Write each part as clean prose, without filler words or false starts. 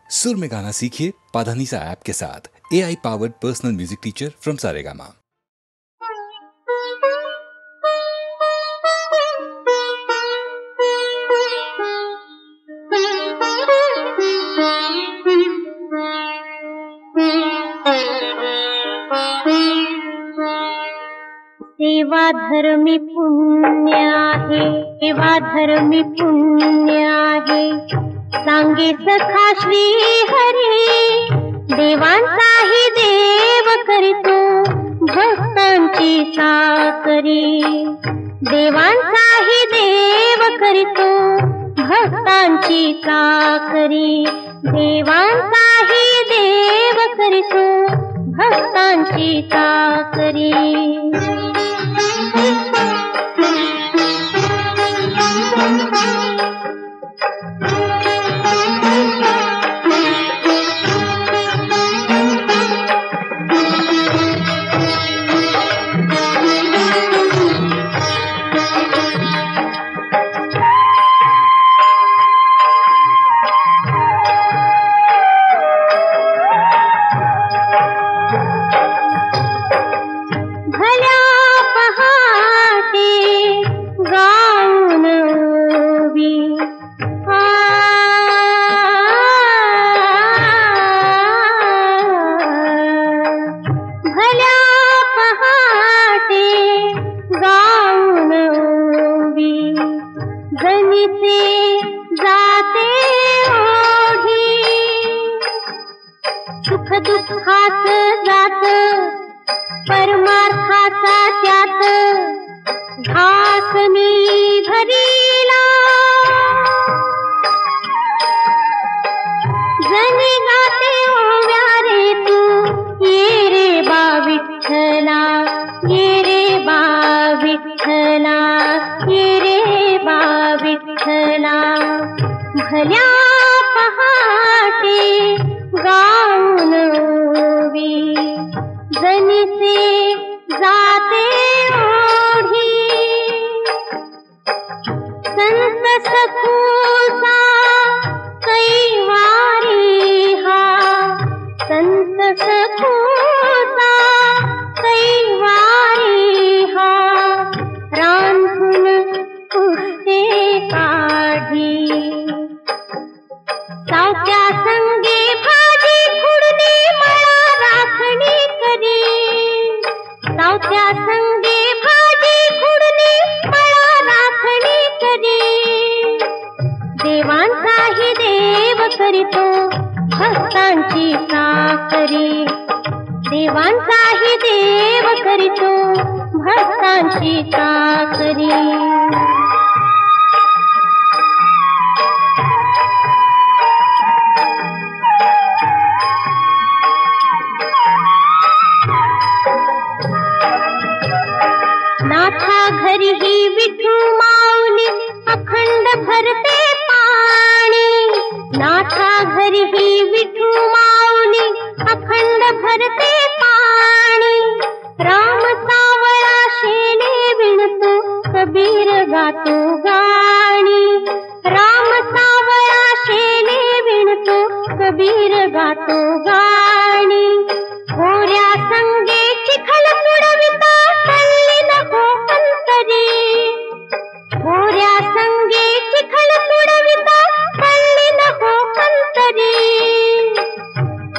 सुर में गाना सीखिए पाधानीसा ऐप के साथ। AI powered personal music teacher from Saregama. सेवा धर्मी पुण्य आहे, सेवा धर्मी पुण्य आहे, सांगे सखा श्री हरी। देवांचाही देव करीतो भक्तांची चाकरी, देवांचाही देव करीतो भक्तांची चाकरी, देवांचाही देव करीतो भक्तांची चाकरी।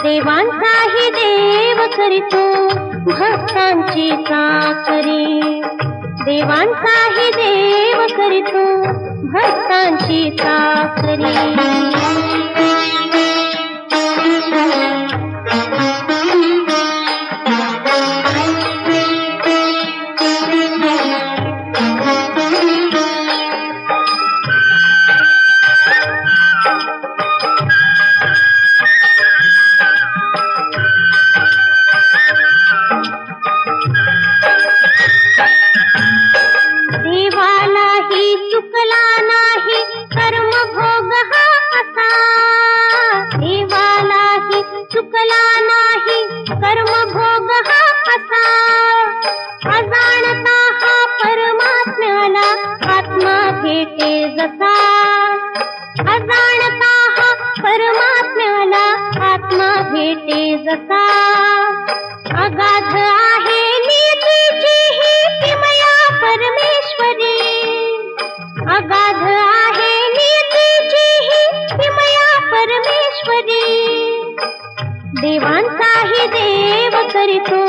देवांचाही देव करीतो भक्तांची चाकरी, देवांचाही देव करीतो भक्तांची चाकरी। अजाणता हा परमात्म्याला पाण्याला आत्मा भेटे जसा, अगाध आहे नीतीची ही किमया परमेश्वरी, अगाध आहे नीतीची ही किमया परमेश्वरी. देवांचाही देव करीतो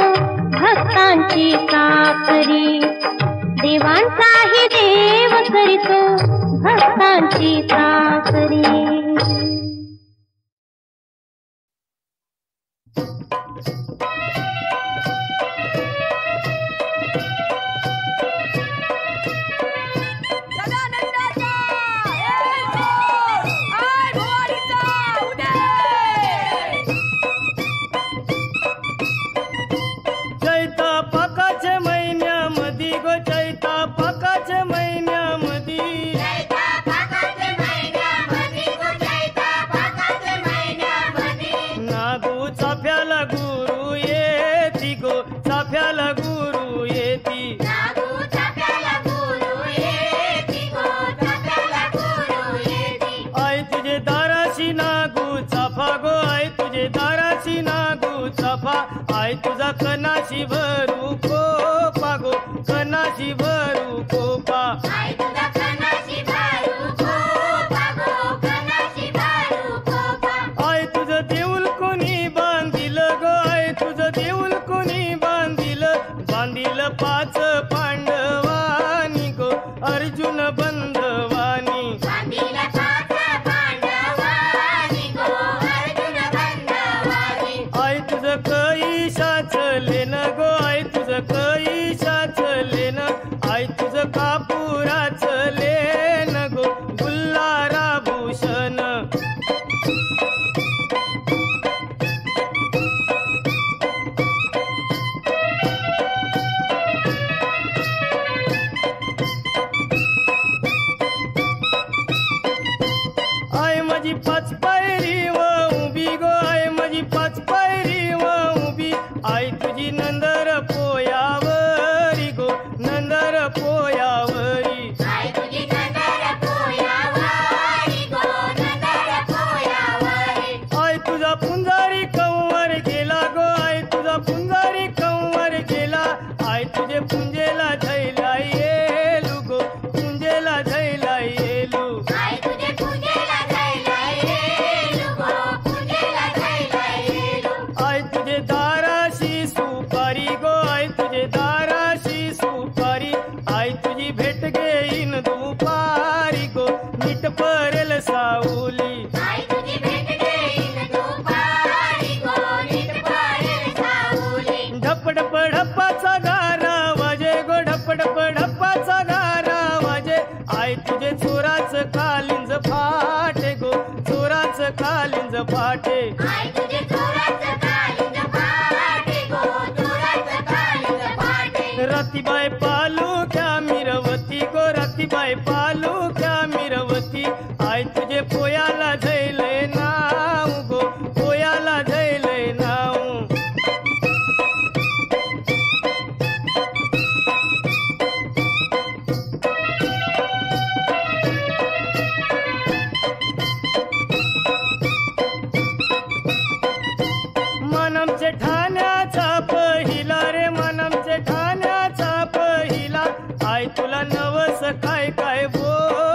भक्तांची चाकरी, देवांचाही देव करीतो भक्तांची चाकरी. आई तुझा कनाशी भरू कोपा गो, कनाशी भरू कोपा. आई तुझा कनाशी भरू कोपा गो, कनाशी भरू कोपा. आई तुझं देऊळ कोणी बांधिल गो, आई तुझं देऊळ कोणी बांधिल, बांधिल पाच पांडवानी गो अर्जुन बंधवानी. बांधिल पाच पांडवानी गो अर्जुन बंधवानी. आई तुझं कैशाच लेन गो, आई तुझं कैशाच लेन, आई तुझं कापुराच लेन गो गुल्हारा भूषण. आई माझी पाच पायरी व उभी गो, आई माझी पाच पायरी व उभी, आई तुझी नंदर पोयावरी गो, नंदर पोयावरी. आई तुझी नंदर पोयावरी गो, नंदर पोयावरी. आई तुझा पुंजारी कंवर गेला गो, आई तुझा पुंजारी कंवर गेला, आई तुझे पुंजेला झैला येलू गो, पुंजेला झैला येलू. आई तुझे पूजेला जायला येलू गो, पूजेला जायला येलू. आई तुझे दाराशी सुपारी गो, आई तुझे दाराशी सुपारी, आई तुझी भेट घेईन दुपारी गो नीट परेल सावली. आई तुझी भेट घेईन दुपारी गो नीट पडेल सावली. ढपढप ढप्पाचा गारा वाजे गो, ढपढप ढप्पाचा गारा वाजे, आई तुझे चोराच कालिंज फाटे गो, चोराच कालिंज फाटे. आई तुझे चोराचं कालिंज फाटे गो, चोराचं कालिंज फाटे. रतीबाई पालुक्या मिरवती गो, रतीबाई पालुक्या मिरवती, आई तुझे पोयाला झैले नाव गो, पोयाला झैले नाव. मनमचे ठाण्याचा पहिला रे, मनमचे ठाण्याचा पहिला, आई तुला नवस काय काय बोल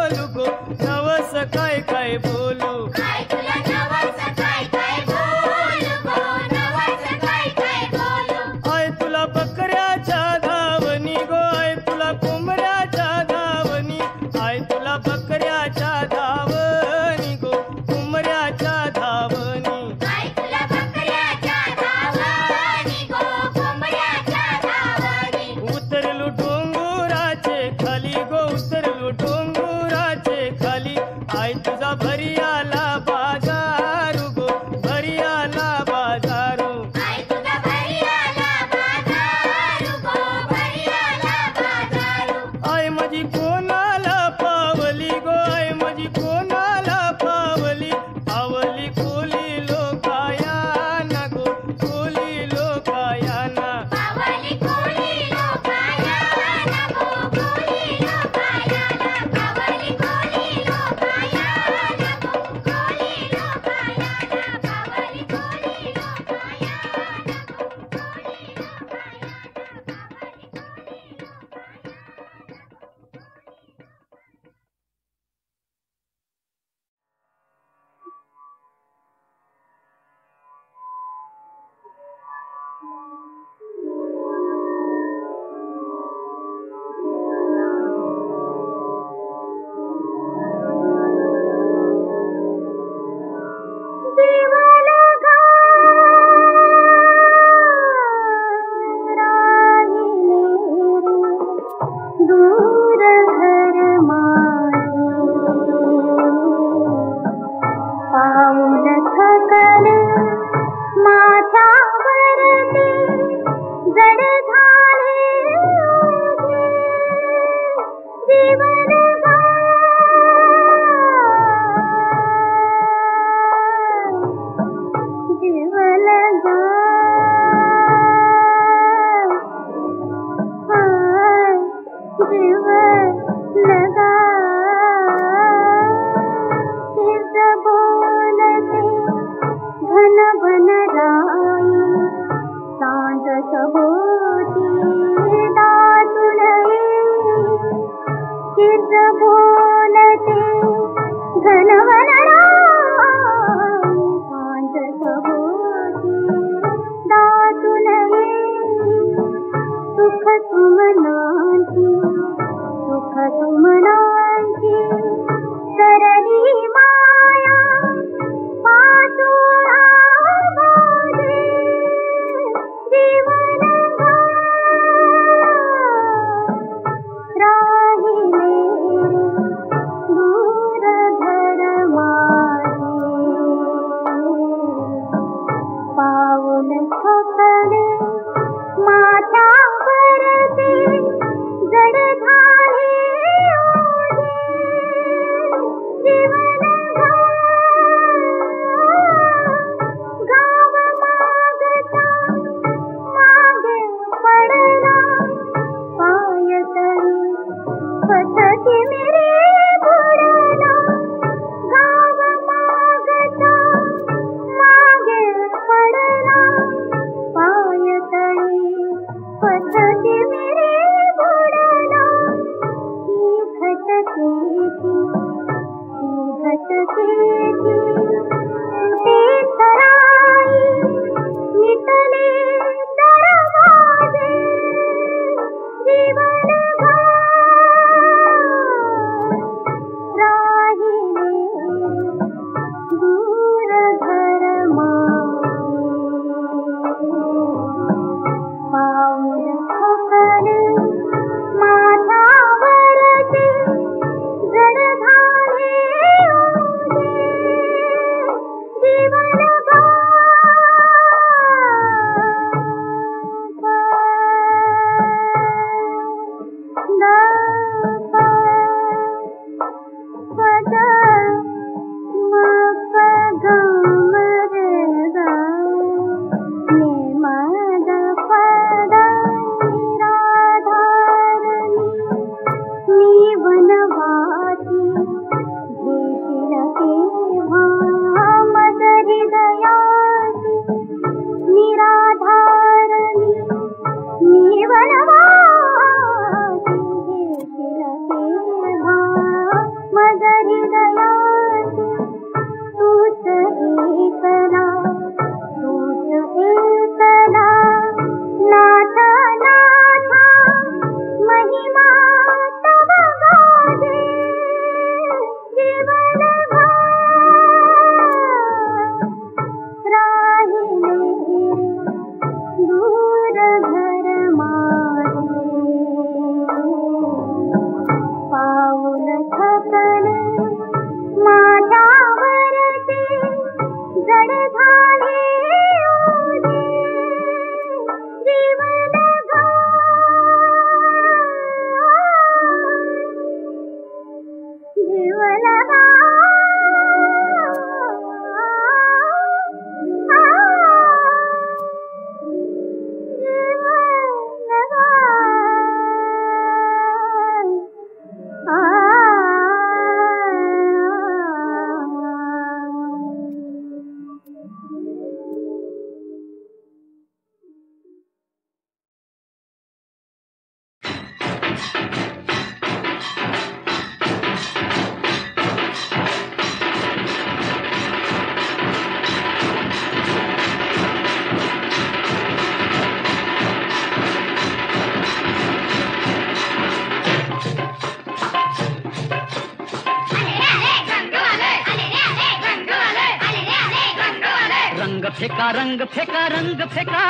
रंग फेका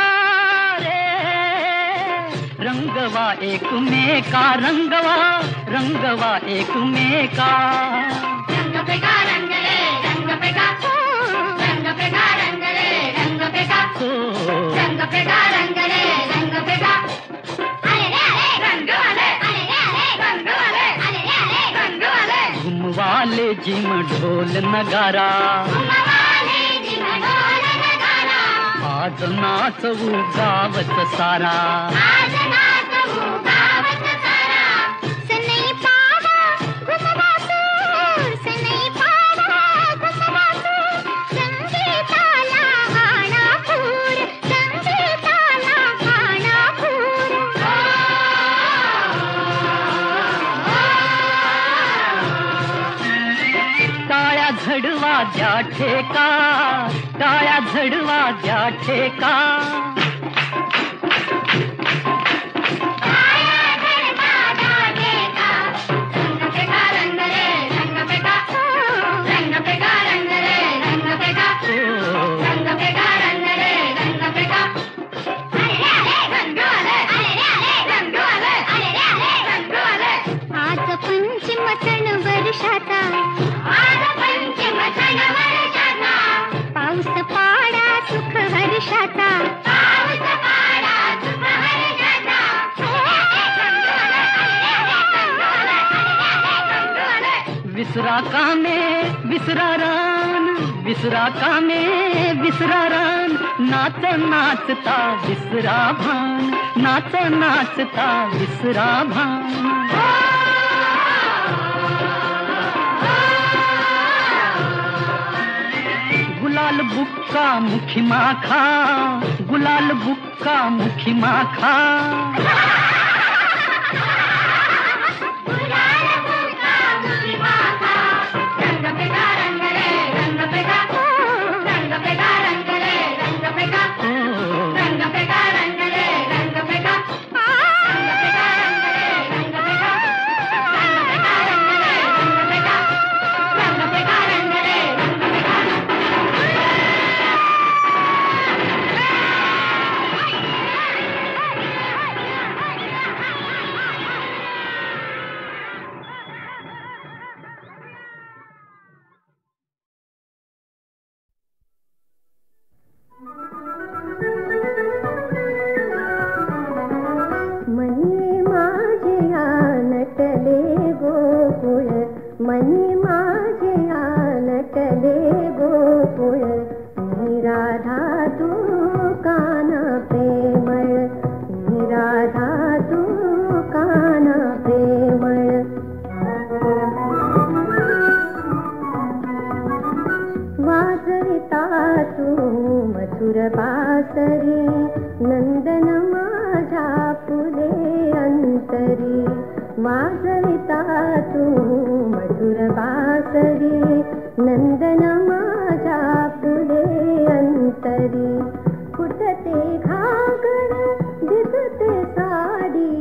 रे रंगवा एक में का रंगवा एक में का रंग फेका रंग रे रंग फेका रंग फेका रंग रे रंग फेका रंग फेका रंग रे रंग फेका अरे रे रंग वाले अरे रे रंग वाले अरे रे रंग वाले घुम वाले जिम ढोल नगारा आज नाचवू गावत सारा आज नाचवू गावत सारा सनई पावा घुमवा तू सनई पावा घुमवा तू संगीताला खानापूर संगीताला खानापूर टाळ्या झडवा द्या ठेका टाळ्या झडवा द्या ठेका आज पंचम सण वर्षाचा आज पंचम सण वर्षाचा पाऊस पाडा सुख हरी वर्षाचा पाऊस पाडा शुभ हर्षाचा विसरा कामे विसरा रान, विसरा कामे विसरा रान, नाच नाचता विसरा भान, नाच नाचता विसरा भान. गुलाल बुक्का मुखी माखा, गुलाल बुक्का मुखी माखा. मनी माझ्या नटले गोकुळ, मी राधा तू काना प्रेमळ, मी राधा तू काना प्रेमळ. वाजविता तू मधुर बासरी, नंदन माझ्या फुले अंतरी. वाजविता तू मधुर बासरी, नंदन माझ्या फुले अंतरी. फुटते घागर दिसते साडी,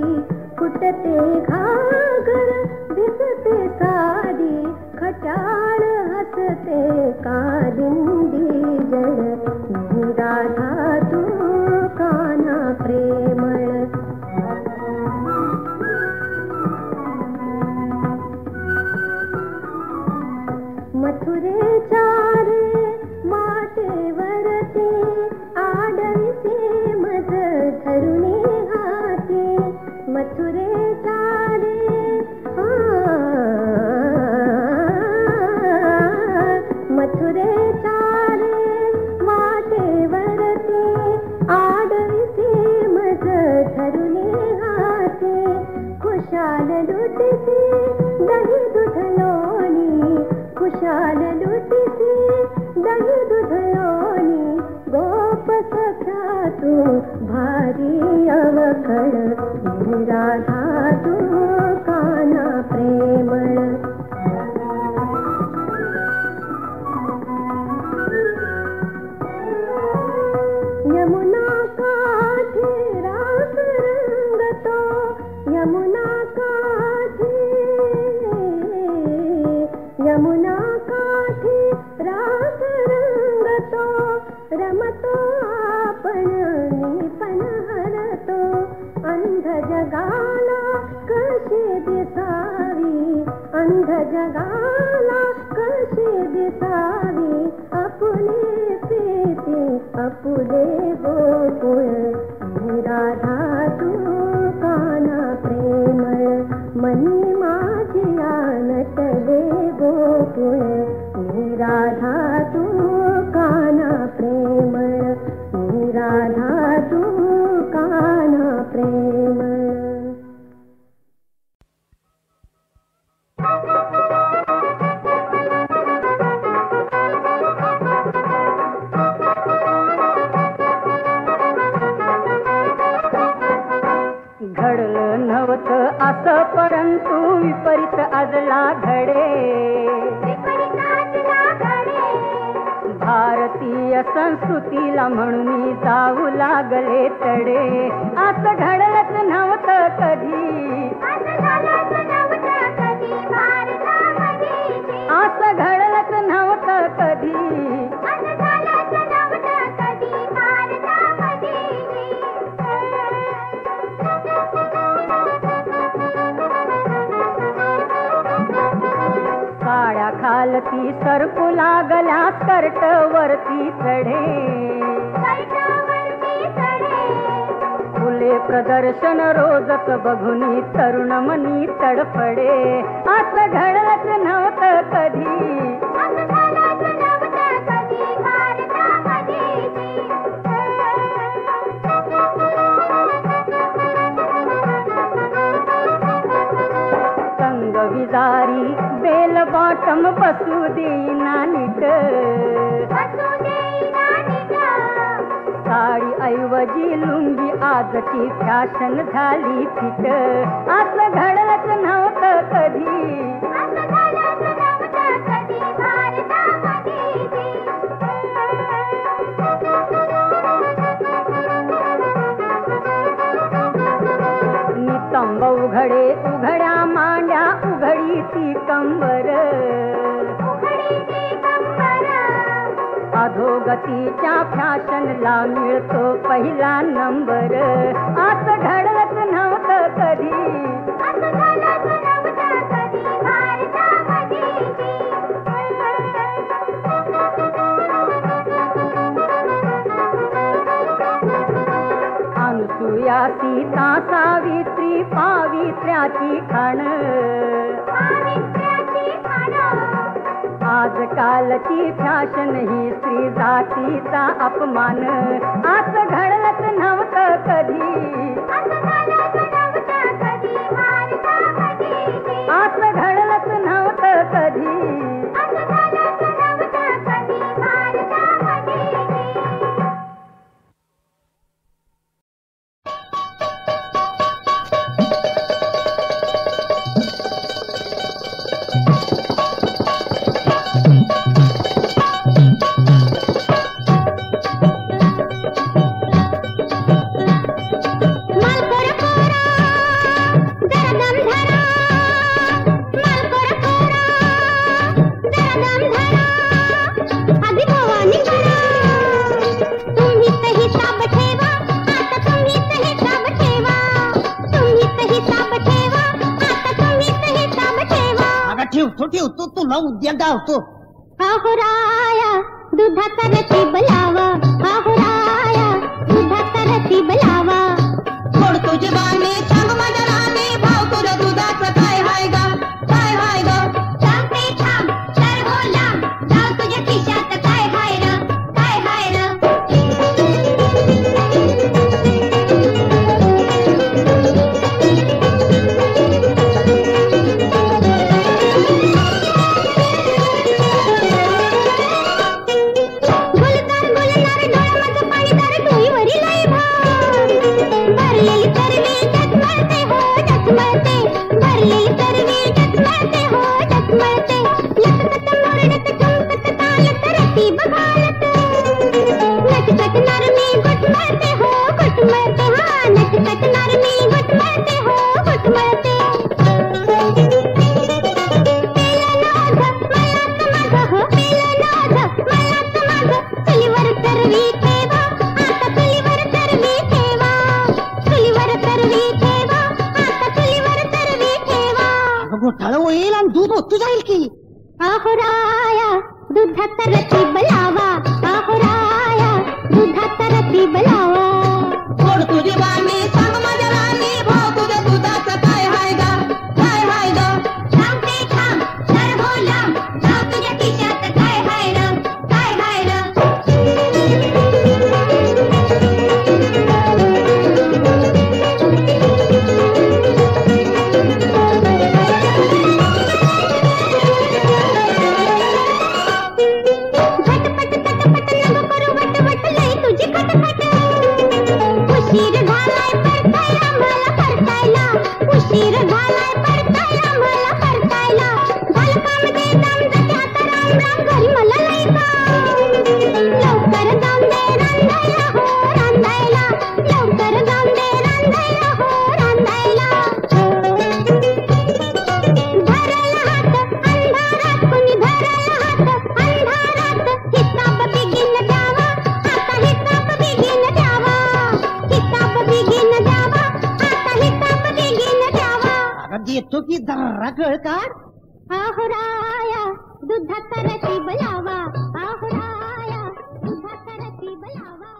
फुटते घागर दिसते साडी. खट्याळ हसते कालिंदी जड, मी राधा तू काना प्रेमळ. मथुरेच्या रे वाटेवरती आडवीचे मज धरुणी हाती. मथुरेच्या रे मथुरेच्या रे वाटेवरती आडवीचे मज धरुणी हाती. खुशाल लुटती दही दूध लोणी, खुशाल लुटती दही दूध लोणी. गोप सख्या तू भारी अवखळ, मी राधा तू काना प्रेमळ. यमुना काठी रास रंगतो, यमुना काठी, यमुना काठी रास रंगतो. रमतो आपण पण हरतो, अंध जगाला कशी दिसावी, अंध जगाला कशी दिसावी. आपुले प्रीती आपुले गोकुळ, मी राधा तू काना प्रेमळ. मनी माझ्या नटले गोकुळ, मी राधा तू काना प्रेमळ, मी राधा तू काना प्रेमळ. घडलं नव्हतं असं परंतु विपरीत आजला घडे. भारतीय संस्कृतीला म्हणून जाऊ लागले तडे. असं घडलंच नव्हतं कधी, असं घडलंच नव्हतं कधी. साड्या खालती सरकू लागल्या स्कर्ट वरती चढे. प्रदर्शन रोजच बघुनी तरुण मनी तडफडे. असं घडलंच नव्हतं कधी, असं झालंच नव्हतं कधी भारतामध्ये. संग विजारी बेल बॉटम बसू देईना नीट, बसू देईना नीट. साडी ऐवजी लुंगी आजची फॅशन झाली फिट. असं घडलंच नव्हतं कधी, असं झालंच नव्हतं कधी भारतामध्ये. नितंब उघडे उघड्या मांड्या उघडी ती कंबर, उघडी ती कंबर. अधोगतीच्या फॅशनला मिळतो पहिला नंबर. असं घडलंच नव्हतं कधी, असं झालंच नव्हतं कधी भारतामध्ये. अनुसूया सीता सावित्री पावित्र्याची खाण, पावित्र्याची खाण. आजकालची फॅशन ही स्त्री जातीचा अपमान. असं घडलंच नव्हतं कधी, असं झालंच नव्हतं कधी भारतामध्ये. असं घडलंच नव्हतं कधी. असं झालंच नव्हतं कधी भारतामध्ये. ठेवतो तुला उद्या गावतो. आहोराया दुधाचा रती बलावा, आहोराया दुधाचा रती बलावा. थोड तुझी बाणी सांग माझ्या राणी, भाव तुझ्या दुधाचं काय हाय गा, काय हाय गा. सांगते थांब तर हो लांब, जाऊ तुझ्या खिशात काय हाय र, काय हाय र. घोटाळा होईल आणि दूध ओतू जाईल की. आहोराया दुधाचा रती बलावा, आहोराया दुधाचा रती बलावा. थोड तुझी बाणी सांग माझ्या राणी, भाव तुझ्या दुधाचं काय हाय गा, काय हाय गा. सांगते थांब तर हो लांब, जाऊ तुझ्या खिशात काय हाय र, काय हाय र. उशीर झालाय परतायला मला परतायला, उशीर झालाय परतायला मला परतायला. बालकामध्ये दम जाते आता राम राम घरी मला लई काम. लवकर जाऊन दे रांधायला हो रांधायला, लवकर जाऊन दे रांधायला हो रांधायला. धरला हात अंधारात कुणी, धरला हात अंधारात. हिसाब बिगीन द्यावा आता, हिसाब बिगीन द्यावा, हिसाब बिगीन द्यावा आता, हिसाब बिगीन द्यावा. अगं देतो की जरा गळ काढ. आहोराया दुधाचा रती बलावा, आहोराया दुधाचा रती बलावा.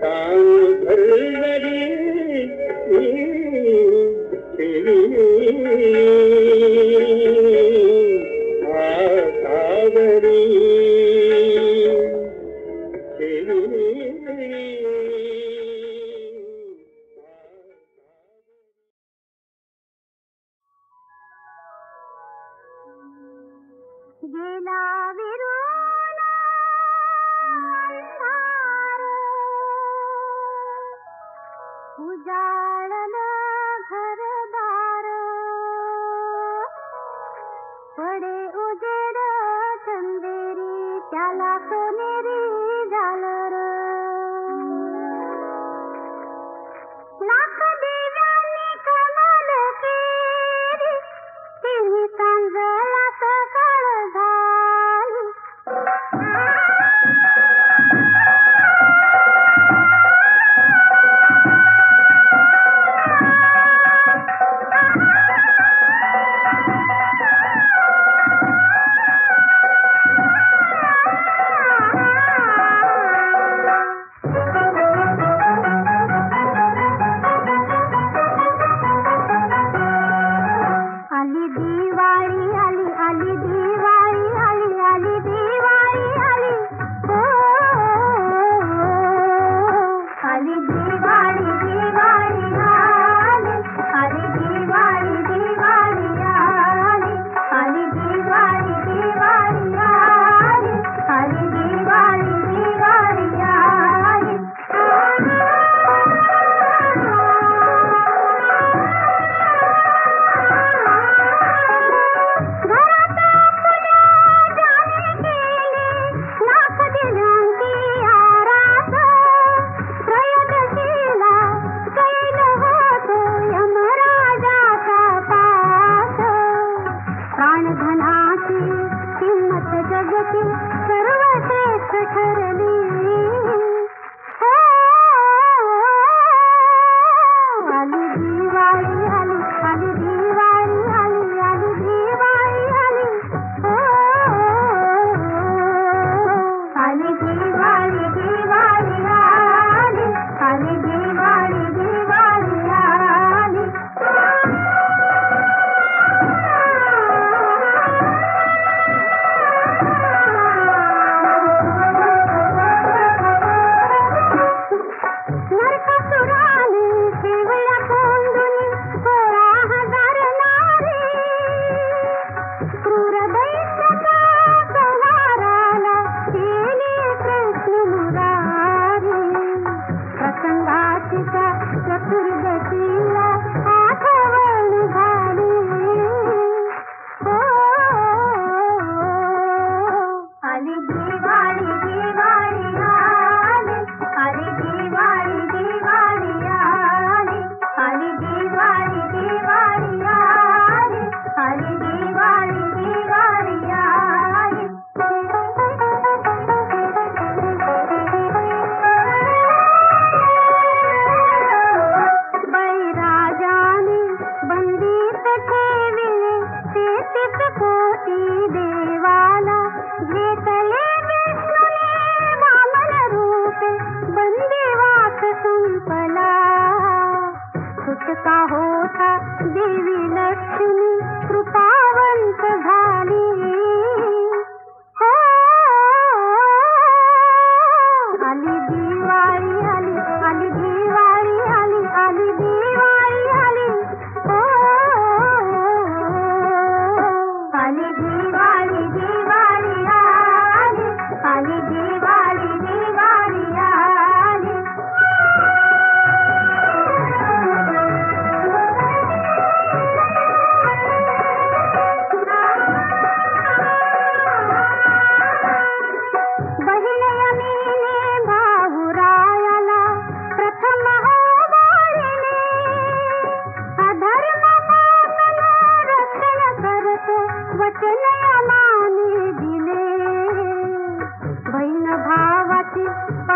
तान भर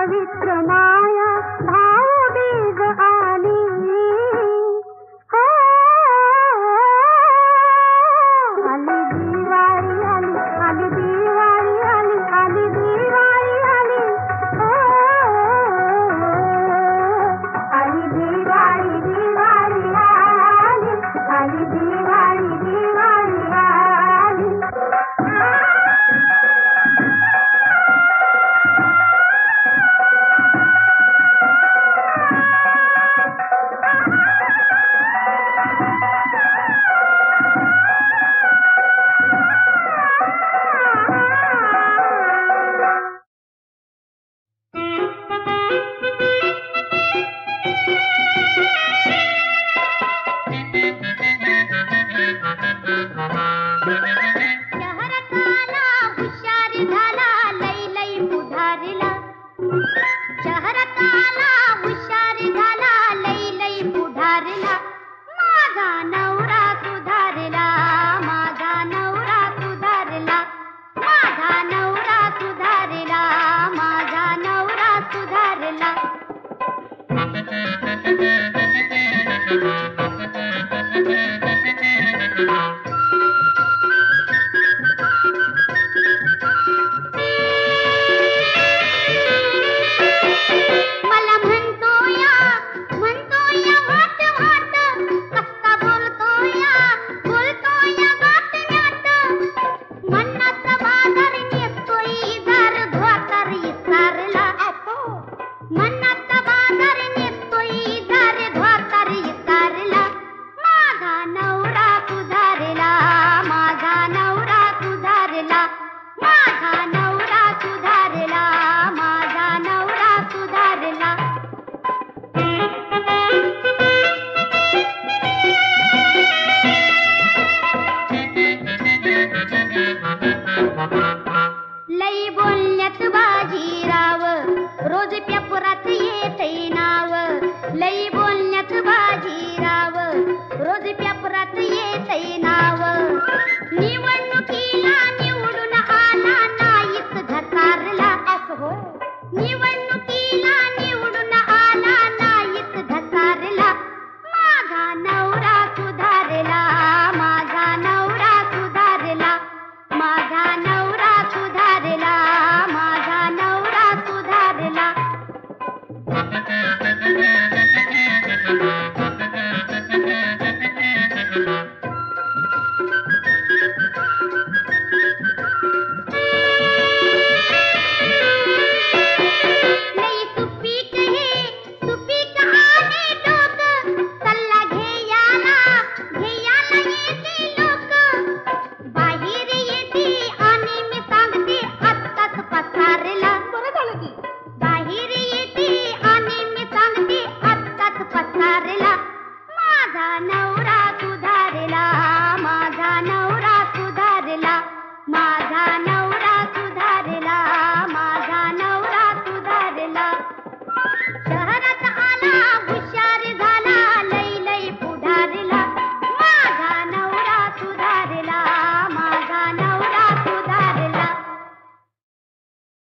पवित्र माया भाऊबीज आली हो आली दिवाळी आली आली दिवाळी आली आली दिवाळी आली हो आली दिवाळी दिवाळी आली आली दिवाळी दिवाळी आली शहरातला हुशार झाला लई लई पुढारला शहरातला हुशार झाला लई लई पुढारला माझा नवरा सुधारला माझा नवरा सुधारला माझा नवरा सुधारला माझा नवरा सुधारला मला म्हणतोया वाट वाट कसा बोलतोया गाठण्यात मनात बाजार नेसतोय दार धोतर इसारला मनात बाजार नेसतोय दार धोतर इसारला माझा नवरा सुधारला माझा नवरा सुधारला माझा नवरा सुधारला माझा नवरा सुधारला लई बोलण्यात बाजीराव रोज पेपरात येते नाव लई बोलण्यात बाजीराव रोज पेपरात येते नाव निवडणुकीला निवडून आला नाहीच घसारला निवडणुकीला